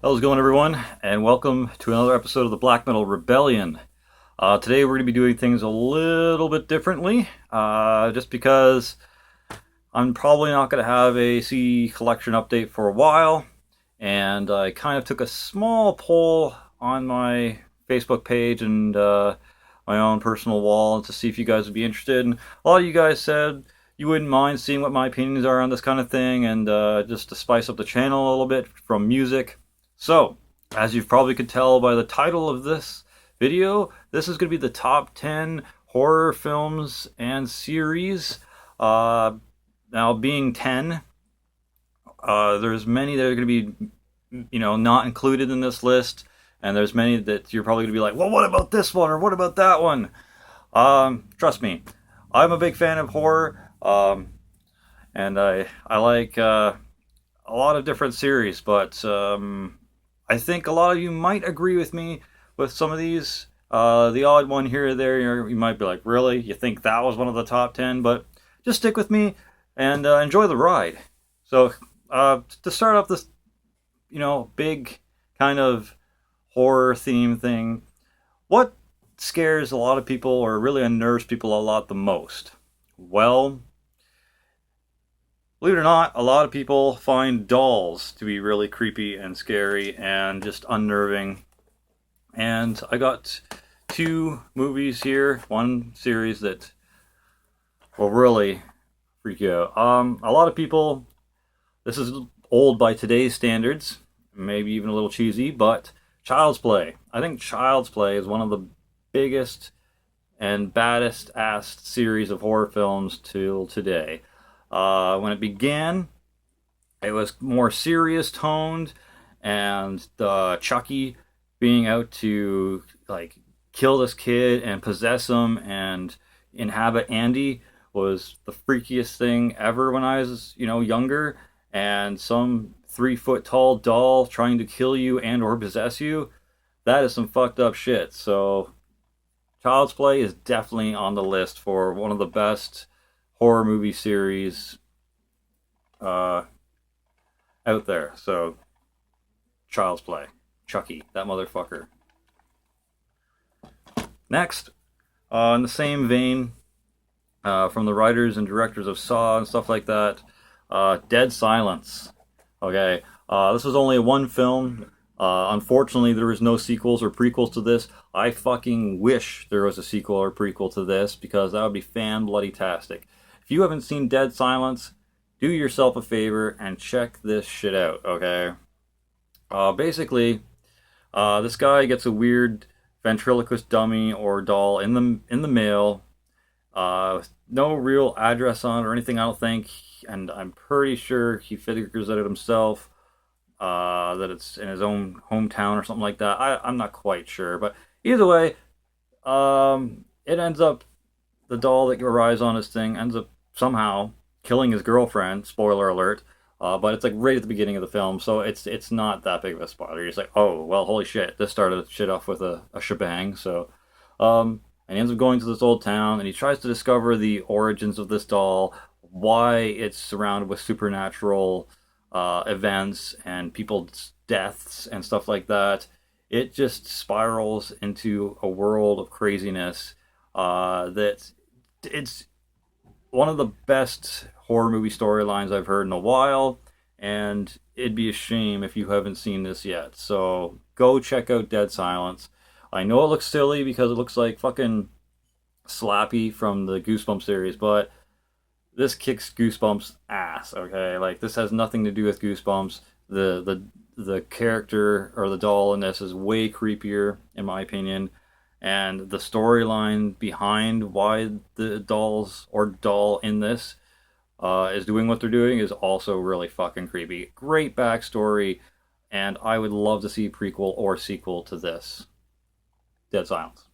How's it going, everyone? And welcome to another episode of the Black Metal Rebellion. Today we're going to be doing things a little bit differently, just because I'm probably not going to have a CD collection update for a while, and I kind of took a small poll on my Facebook page and my own personal wall to see if you guys would be interested. And a lot of you guys said you wouldn't mind seeing what my opinions are on this kind of thing, and just to spice up the channel a little bit from music. So, as you probably could tell by the title of this video, this is going to be the top 10 horror films and series. Now, being 10, there's many that are going to be, not included in this list, and there's many that you're probably going to be like, well, what about this one, or what about that one? Trust me, I'm a big fan of horror, and I like a lot of different series, but I think a lot of you might agree with me with some of these. The odd one here or there, you might be like, really? You think that was one of the top 10? But just stick with me and enjoy the ride. So, to start off this, big kind of horror theme thing, what scares a lot of people or really unnerves people a lot the most? Well, believe it or not, a lot of people find dolls to be really creepy and scary and just unnerving. And I got two movies here, one series that will really freak you out. A lot of people, this is old by today's standards, maybe even a little cheesy, but Child's Play. I think Child's Play is one of the biggest and baddest ass series of horror films till today. When it began, it was more serious toned, and Chucky being out to kill this kid and possess him and inhabit Andy was the freakiest thing ever when I was younger. And some 3-foot tall doll trying to kill you and or possess you, that is some fucked up shit. So Child's Play is definitely on the list for one of the best horror movie series out there. So, Child's Play. Chucky, that motherfucker. Next, in the same vein, from the writers and directors of Saw and stuff like that, Dead Silence. Okay, this was only one film. Unfortunately, there was no sequels or prequels to this. I fucking wish there was a sequel or prequel to this, because that would be fan-bloody-tastic. If you haven't seen Dead Silence, do yourself a favor and check this shit out, okay? Basically, this guy gets a weird ventriloquist dummy or doll in the mail. No real address on it or anything, I don't think, and I'm pretty sure he figures it out himself, that it's in his own hometown or something like that. I'm not quite sure, but either way, it ends up, the doll that arrives on his thing ends up somehow killing his girlfriend. Spoiler alert. But it's right at the beginning of the film, so it's not that big of a spoiler. You're just like, oh, well, holy shit, this started shit off with a shebang. So, and he ends up going to this old town, and he tries to discover the origins of this doll, why it's surrounded with supernatural events and people's deaths and stuff like that. It just spirals into a world of craziness that it's one of the best horror movie storylines I've heard in a while, and it'd be a shame if you haven't seen this yet. So go check out Dead Silence. I know it looks silly because it looks like fucking Slappy from the Goosebumps series, but this kicks Goosebumps ass, okay? This has nothing to do with Goosebumps. The character or the doll in this is way creepier, in my opinion. And the storyline behind why the dolls or doll in this is doing what they're doing is also really fucking creepy. Great backstory, and I would love to see prequel or sequel to this. Dead Silence.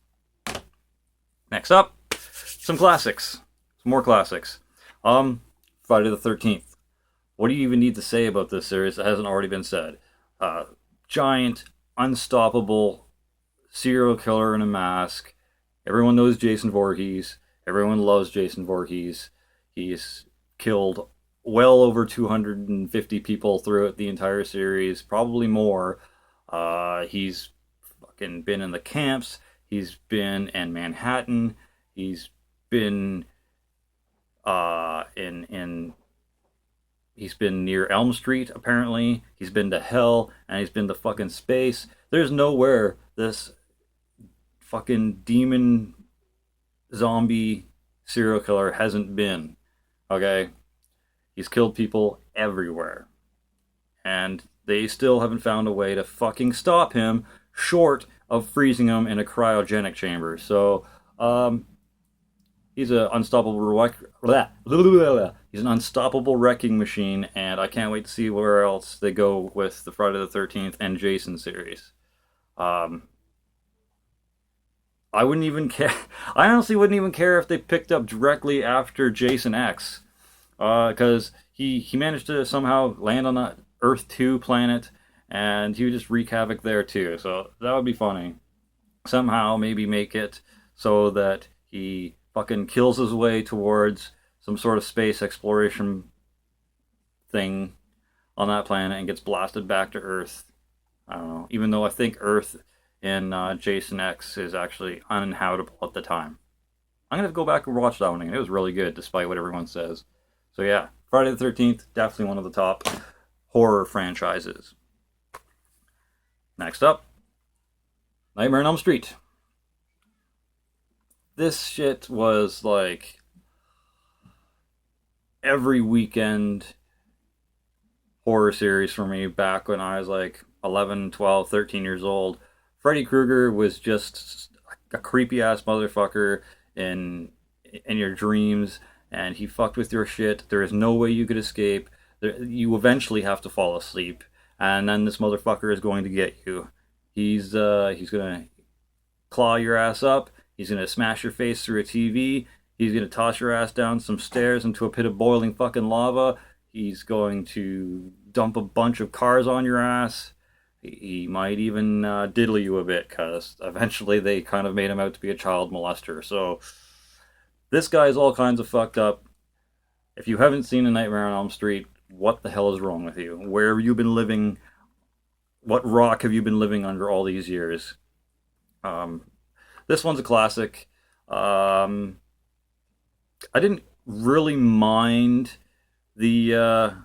Next up, some classics. Some more classics. Friday the 13th. What do you even need to say about this series that hasn't already been said? Giant, unstoppable serial killer in a mask. Everyone knows Jason Voorhees. Everyone loves Jason Voorhees. He's killed well over 250 people throughout the entire series, probably more. He's fucking been in the camps. He's been in Manhattan. He's been in he's been near Elm Street apparently. He's been to hell and he's been to fucking space. There's nowhere this fucking demon zombie serial killer hasn't been. Okay? He's killed people everywhere. And they still haven't found a way to fucking stop him short of freezing him in a cryogenic chamber. So, he's an he's an unstoppable wrecking machine, and I can't wait to see where else they go with the Friday the 13th and Jason series. Um, I wouldn't even care. I honestly wouldn't even care if they picked up directly after Jason X, because he managed to somehow land on that Earth 2 planet, and he would just wreak havoc there too. So that would be funny. Somehow maybe make it so that he fucking kills his way towards some sort of space exploration thing on that planet and gets blasted back to Earth. I don't know. Even though I think Earth in Jason X is actually uninhabitable at the time. I'm gonna have to go back and watch that one again. It was really good, despite what everyone says. So yeah, Friday the 13th, definitely one of the top horror franchises. Next up, Nightmare on Elm Street. This shit was like every weekend horror series for me back when I was like 11, 12, 13 years old. Freddy Krueger was just a creepy ass motherfucker in your dreams, and he fucked with your shit. There is no way you could escape. You eventually have to fall asleep, and then this motherfucker is going to get you. He's gonna claw your ass up. He's gonna smash your face through a TV. He's gonna toss your ass down some stairs into a pit of boiling fucking lava. He's going to dump a bunch of cars on your ass. He might even diddle you a bit, because eventually they kind of made him out to be a child molester. So this guy's all kinds of fucked up. If you haven't seen A Nightmare on Elm Street, what the hell is wrong with you? Where have you been living? What rock have you been living under all these years? This one's a classic. I didn't really mind the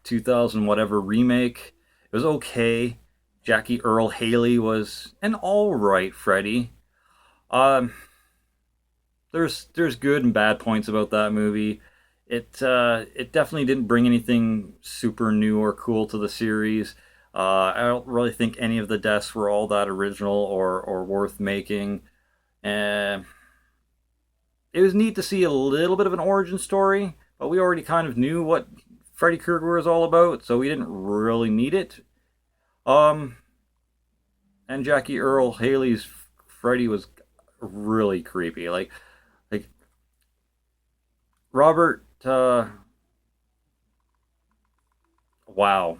2000 whatever remake. It was okay. Jackie Earle Haley was an all right Freddy. There's good and bad points about that movie. It definitely didn't bring anything super new or cool to the series. I don't really think any of the deaths were all that original or worth making. It was neat to see a little bit of an origin story, but we already kind of knew what Freddy Krueger was all about, so we didn't really need it. And Jackie Earle Haley's Freddy was really creepy. Like Robert, wow.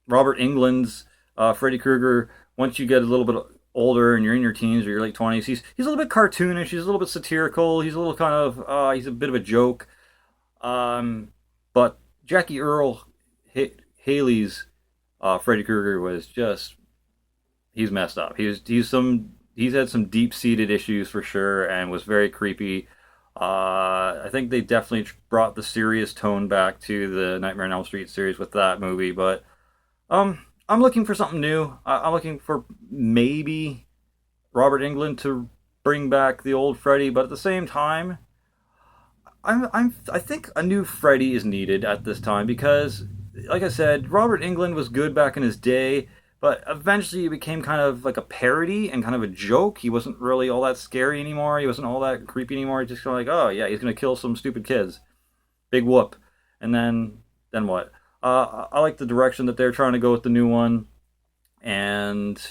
Robert Englund's Freddy Krueger, once you get a little bit older and you're in your teens or your late 20s, he's a little bit cartoonish, he's a little bit satirical, he's a little kind of, he's a bit of a joke. But Jackie Earle Haley's Freddy Krueger was just, he's messed up. He's had some deep-seated issues for sure, and was very creepy. I think they definitely brought the serious tone back to the Nightmare on Elm Street series with that movie, but I'm looking for something new. I'm looking for maybe Robert Englund to bring back the old Freddy, but at the same time, I think a new Freddy is needed at this time, because, like I said, Robert Englund was good back in his day, but eventually it became kind of like a parody and kind of a joke. He wasn't really all that scary anymore. He wasn't all that creepy anymore. He's just kind of like, oh yeah, he's gonna kill some stupid kids. Big whoop. And then what? I like the direction that they're trying to go with the new one, and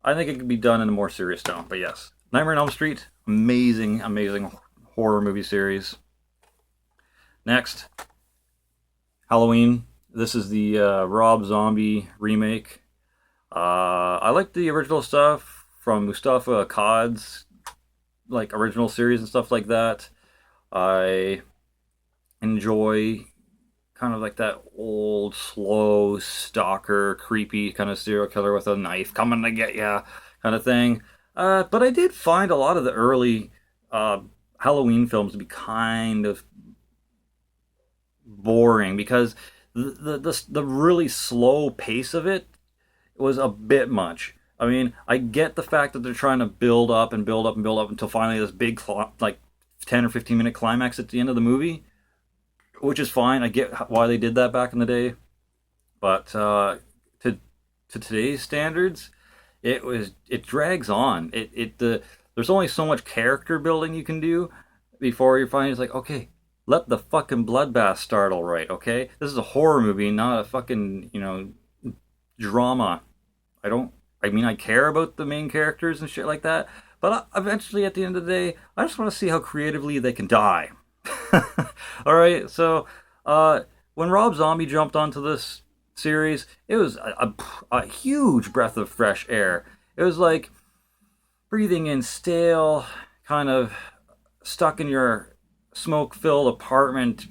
I think it could be done in a more serious tone. But yes, Nightmare on Elm Street, amazing horror movie series. Next, Halloween. This is the Rob Zombie remake. I like the original stuff from Mustafa Akkad's like original series and stuff like that. I enjoy kind of like that old, slow, stalker, creepy kind of serial killer with a knife coming to get ya kind of thing. But I did find a lot of the early uh, Halloween films to be kind of boring because the really slow pace of it was a bit much. I mean, I get the fact that they're trying to build up and build up and build up until finally this big like 10 or 15-minute climax at the end of the movie, which is fine. I get why they did that back in the day, but to today's standards, it drags on. There's only so much character building you can do before you're finally just like, okay, let the fucking bloodbath start, all right, okay? This is a horror movie, not a fucking, drama. I don't, I mean, I care about the main characters and shit like that, but eventually at the end of the day, I just want to see how creatively they can die. All right, so when Rob Zombie jumped onto this series, it was a huge breath of fresh air. It was like breathing in stale, kind of stuck in your smoke filled apartment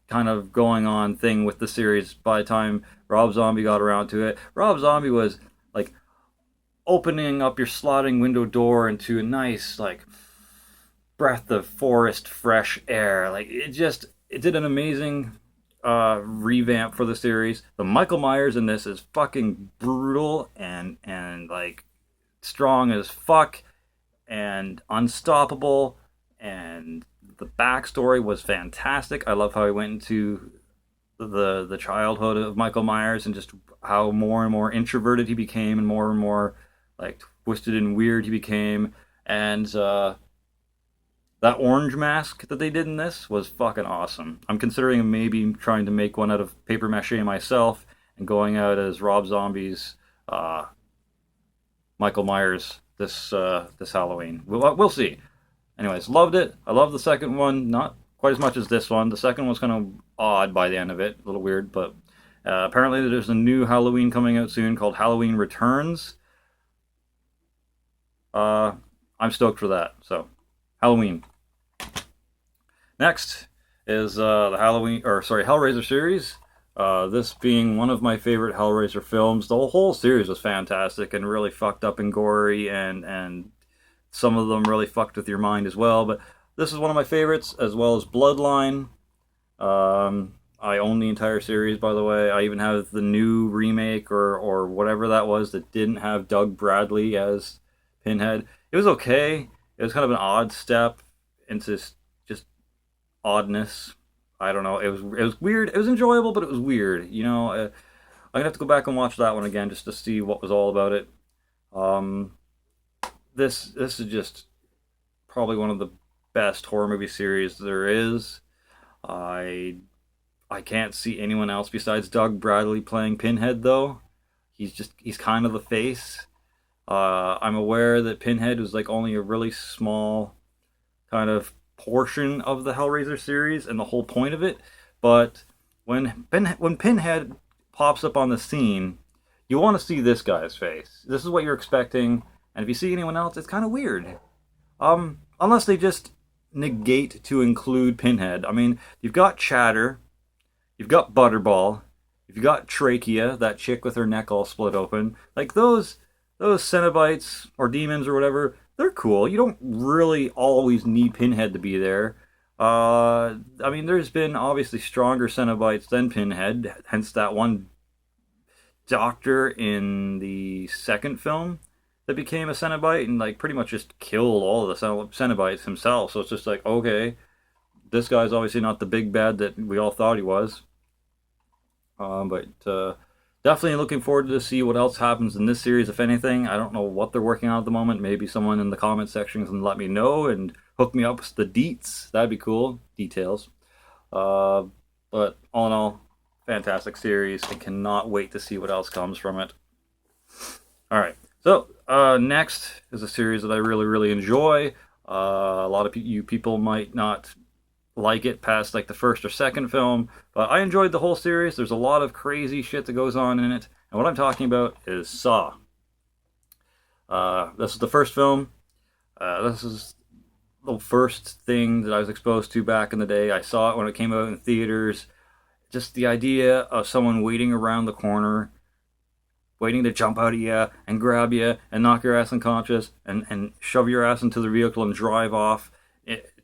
kind of going on thing with the series by the time Rob Zombie got around to it. Rob Zombie was like opening up your sliding window door into a nice, like, breath of forest fresh air. Like, it did an amazing revamp for the series. The Michael Myers in this is fucking brutal and like strong as fuck and unstoppable, and the backstory was fantastic. I love how he went into the childhood of Michael Myers and just how more and more introverted he became and more like twisted and weird he became. And that orange mask that they did in this was fucking awesome. I'm considering maybe trying to make one out of paper mache myself and going out as Rob Zombie's Michael Myers this Halloween. We'll see. Anyways, loved it. I love the second one, not quite as much as this one. The second one was kind of odd by the end of it, a little weird, but apparently there's a new Halloween coming out soon called Halloween Returns. I'm stoked for that. So, Halloween. Next is the Hellraiser series. This being one of my favorite Hellraiser films. The whole series was fantastic and really fucked up and gory, and some of them really fucked with your mind as well. But this is one of my favorites, as well as Bloodline. I own the entire series, by the way. I even have the new remake or whatever that was that didn't have Doug Bradley as Pinhead. It was okay. It was kind of an odd step into just oddness. I don't know. It was weird. It was enjoyable, but it was weird. I'm gonna have to go back and watch that one again just to see what was all about it. This is just probably one of the best horror movie series there is. I can't see anyone else besides Doug Bradley playing Pinhead, though. He's kind of the face. I'm aware that Pinhead was like only a really small kind of portion of the Hellraiser series and the whole point of it. But when Pinhead pops up on the scene, you want to see this guy's face. This is what you're expecting, and if you see anyone else, it's kind of weird. Unless they just negate to include Pinhead. I mean, you've got Chatter, you've got Butterball, you've got Trachea, that chick with her neck all split open. Like those Cenobites or demons or whatever, they're cool. You don't really always need Pinhead to be there. I mean, there's been obviously stronger Cenobites than Pinhead, hence that one doctor in the second film that became a Cenobite and like pretty much just killed all of the Cenobites himself. So it's just like, okay, this guy's obviously not the big bad that we all thought he was. But definitely looking forward to see what else happens in this series, if anything. I don't know what they're working on at the moment. Maybe someone in the comment section can let me know and hook me up with the deets. That'd be cool. Details. But all in all, fantastic series. I cannot wait to see what else comes from it. All right. So next is a series that I really, really enjoy. A lot of you people might not like it past like the first or second film, but I enjoyed the whole series. There's a lot of crazy shit that goes on in it, and what I'm talking about is Saw. This is the first film. This is the first thing that I was exposed to back in the day. I saw it when it came out in theaters. just the idea of someone waiting around the corner, waiting to jump out of you and grab you and knock your ass unconscious and shove your ass into the vehicle and drive off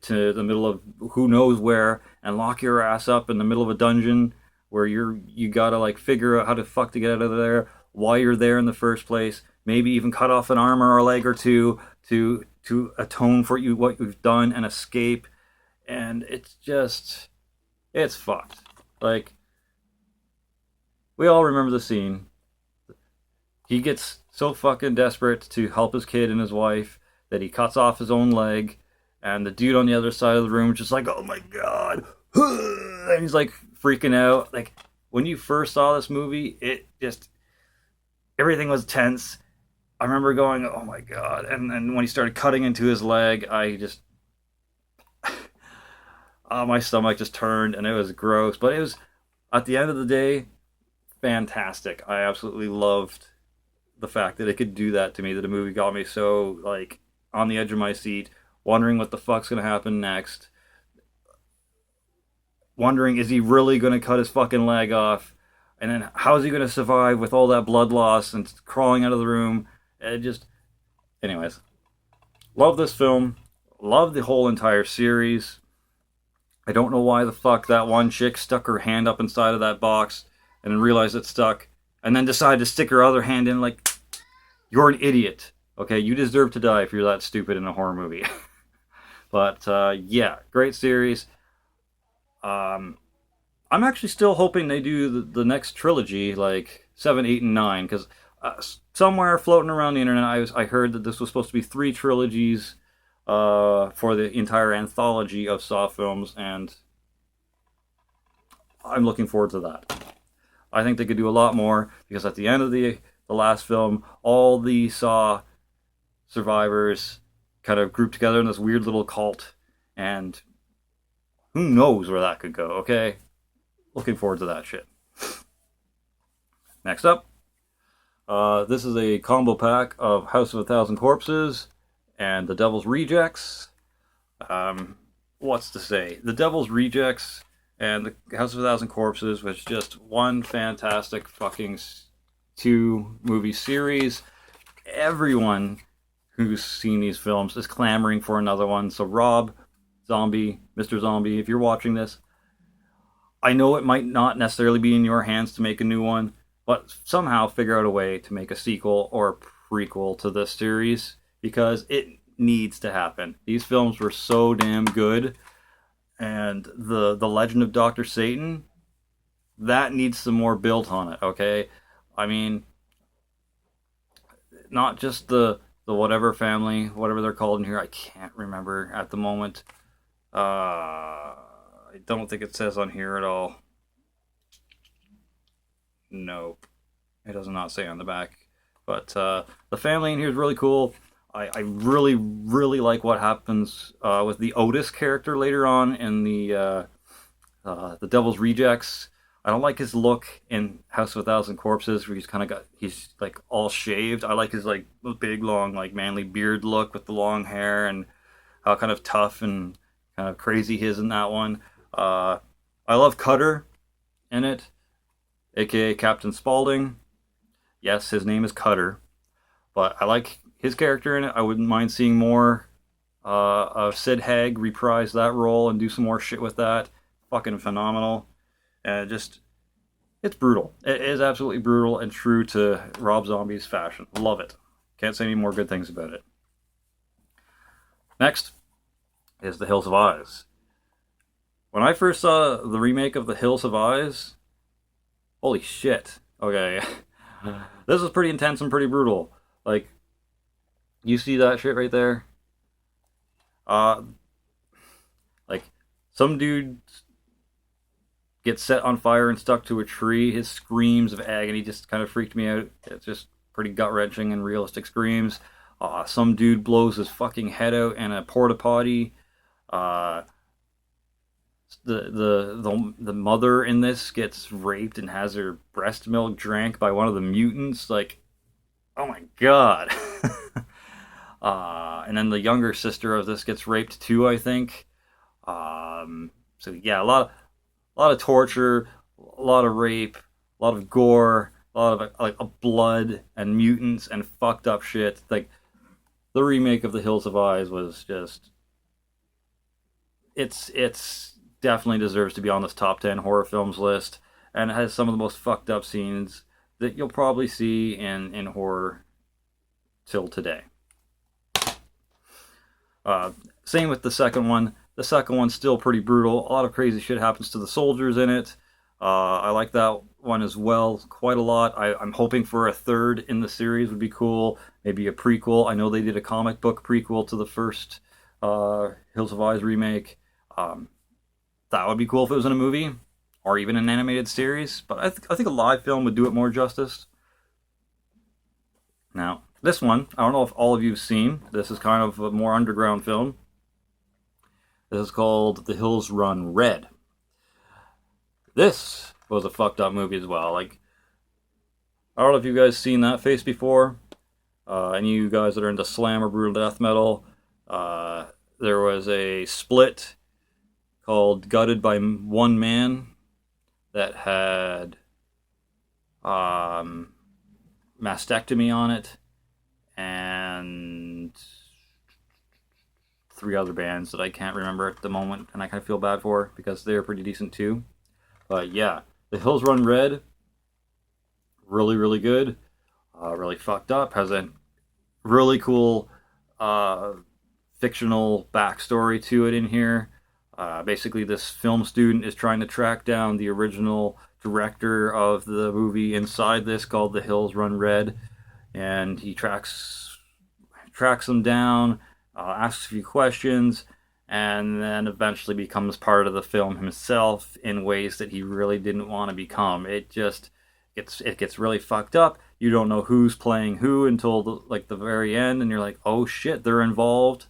to the middle of who knows where and lock your ass up in the middle of a dungeon where you gotta like figure out how to fuck to get out of there, why you're there in the first place, maybe even cut off an arm or a leg or two to atone for what you've done and escape. And it's fucked. Like, we all remember the scene. He gets so fucking desperate to help his kid and his wife that he cuts off his own leg, and the dude on the other side of the room is just like, oh my god, and he's like freaking out. Like, when you first saw this movie, everything was tense. I remember going, oh my god, and when he started cutting into his leg, my stomach just turned, and it was gross. But it was, at the end of the day, fantastic. I absolutely loved the fact that it could do that to me, that a movie got me so, like, on the edge of my seat, wondering what the fuck's gonna happen next, wondering, is he really gonna cut his fucking leg off, and then how's he gonna survive with all that blood loss and crawling out of the room. Anyways, love this film, love the whole entire series. I don't know why the fuck that one chick stuck her hand up inside of that box and then realized it stuck, and then decided to stick her other hand in. Like, you're an idiot. Okay, you deserve to die if you're that stupid in a horror movie. But yeah, great series. I'm actually still hoping they do the next trilogy, like 7, 8, and 9, because somewhere floating around the internet, I heard that this was supposed to be 3 trilogies for the entire anthology of Saw films, and I'm looking forward to that. I think they could do a lot more, because at the end of the last film, all the Saw survivors kind of grouped together in this weird little cult, and who knows where that could go, okay? Looking forward to that shit. Next up, this is a combo pack of House of a Thousand Corpses and The Devil's Rejects. What's to say? The Devil's Rejects and The House of a Thousand Corpses was just one fantastic fucking 2-movie series. Everyone who's seen these films is clamoring for another one. So Rob Zombie, Mr. Zombie, if you're watching this, I know it might not necessarily be in your hands to make a new one, but somehow figure out a way to make a sequel or a prequel to this series, because it needs to happen. These films were so damn good, and the Legend of Dr. Satan, that needs some more built on it, okay? I mean, not just the whatever family, whatever they're called in here, I can't remember at the moment. I don't think it says on here at all. Nope. It does not say on the back. But the family in here is really cool. I really, really like what happens with the Otis character later on in the Devil's Rejects. I don't like his look in House of a Thousand Corpses, where he's like all shaved. I like his like big, long, like manly beard look with the long hair, and how kind of tough and kind of crazy he is in that one. I love Cutter in it, aka Captain Spaulding. Yes, his name is Cutter, but I like his character in it. I wouldn't mind seeing more of Sid Haig reprise that role and do some more shit with that. Fucking phenomenal. And it's brutal. It is absolutely brutal and true to Rob Zombie's fashion. Love it. Can't say any more good things about it. Next is The Hills of Eyes. When I first saw the remake of The Hills of Eyes, holy shit. Okay. This was pretty intense and pretty brutal. Like, you see that shit right there? Like, some dude gets set on fire and stuck to a tree. His screams of agony just kind of freaked me out. It's just pretty gut-wrenching and realistic screams. Some dude blows his fucking head out in a porta potty. The mother in this gets raped and has her breast milk drank by one of the mutants. Like, oh my god. And then the younger sister of this gets raped too, I think. So yeah, a lot of torture, a lot of rape, a lot of gore, a lot of like blood and mutants and fucked up shit. Like the remake of The Hills of Eyes was just it's definitely deserves to be on this top 10 horror films list, and it has some of the most fucked up scenes that you'll probably see in horror till today. Uh, Same with the second one. The second one's still pretty brutal. A lot of crazy shit happens to the soldiers in it. I like that one as well quite a lot. I'm hoping for a third in the series would be cool. Maybe a prequel. I know they did a comic book prequel to the first Hills of Eyes remake. Um, that would be cool if it was in a movie or even an animated series. But I think a live film would do it more justice. Now, this one, I don't know if all of you have seen. This is kind of a more underground film. This is called The Hills Run Red. This was a fucked up movie as well. Like, I don't know if you guys seen that face before. Any of you guys that are into slam or brutal death metal, there was a split called Gutted by One Man that had mastectomy on it, and 3 other bands that I can't remember at the moment, and I kind of feel bad for because they're pretty decent too. But yeah, The Hills Run Red, really, really good. Really fucked up. Has a really cool fictional backstory to it in here. Basically, this film student is trying to track down the original director of the movie inside this called The Hills Run Red, and he tracks him down, asks a few questions, and then eventually becomes part of the film himself in ways that he really didn't want to become. It gets really fucked up. You don't know who's playing who until the very end, and you're like, oh shit, they're involved.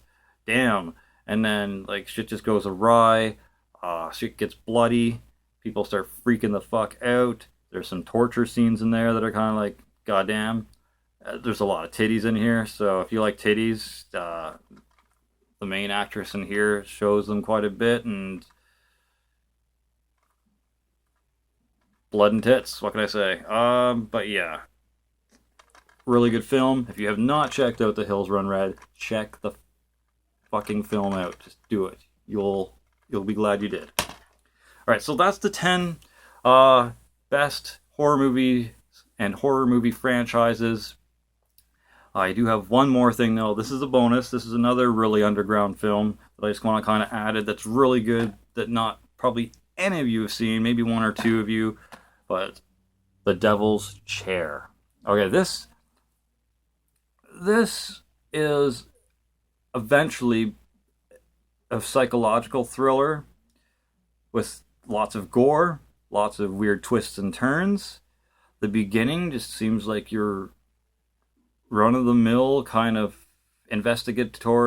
Damn. And then like shit just goes awry. Shit gets bloody. People start freaking the fuck out. There's some torture scenes in there that are kind of like, goddamn. There's a lot of titties in here, so if you like titties, the main actress in here shows them quite a bit, and blood and tits, what can I say? But yeah, really good film. If you have not checked out The Hills Run Red, check the fucking film out. Just do it. You'll be glad you did. Alright, so that's the 10 best horror movies and horror movie franchises. I do have one more thing though. This is a bonus. This is another really underground film that I just want to kind of add it that's really good that not probably any of you have seen, maybe 1 or 2 of you, but The Devil's Chair. Okay, this is eventually a psychological thriller with lots of gore, lots of weird twists and turns. The beginning just seems like your run-of-the-mill kind of investigative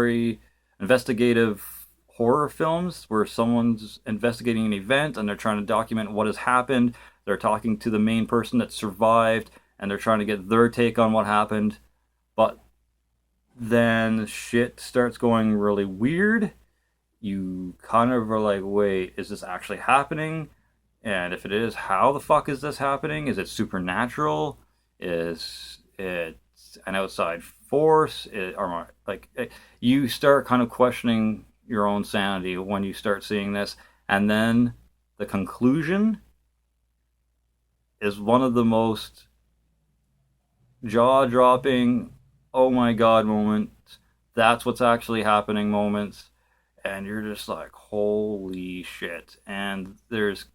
horror films where someone's investigating an event and they're trying to document what has happened. They're talking to the main person that survived and they're trying to get their take on what happened. But then shit starts going really weird. You kind of are like, wait, is this actually happening? And if it is, how the fuck is this happening? Is it supernatural? Is it an outside force? You start kind of questioning your own sanity when you start seeing this. And then the conclusion is one of the most jaw-dropping, oh my god moments. That's what's actually happening moments. And you're just like, holy shit. And there's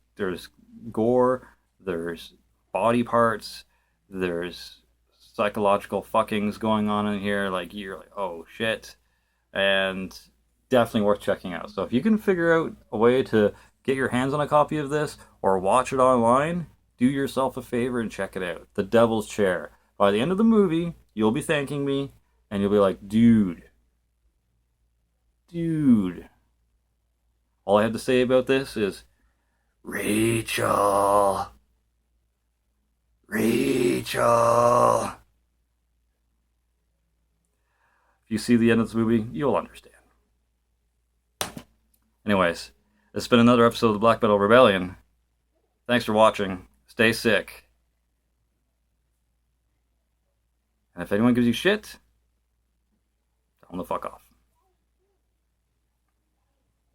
gore, there's body parts, there's psychological fuckings going on in here. Like, you're like, oh shit. And definitely worth checking out. So if you can figure out a way to get your hands on a copy of this or watch it online, do yourself a favor and check it out. The Devil's Chair. By the end of the movie, you'll be thanking me and you'll be like, dude. All I have to say about this is, Rachel. If you see the end of this movie, you'll understand. Anyways, this has been another episode of the Black Metal Rebellion. Thanks for watching. Stay sick. And if anyone gives you shit, tell them to fuck off.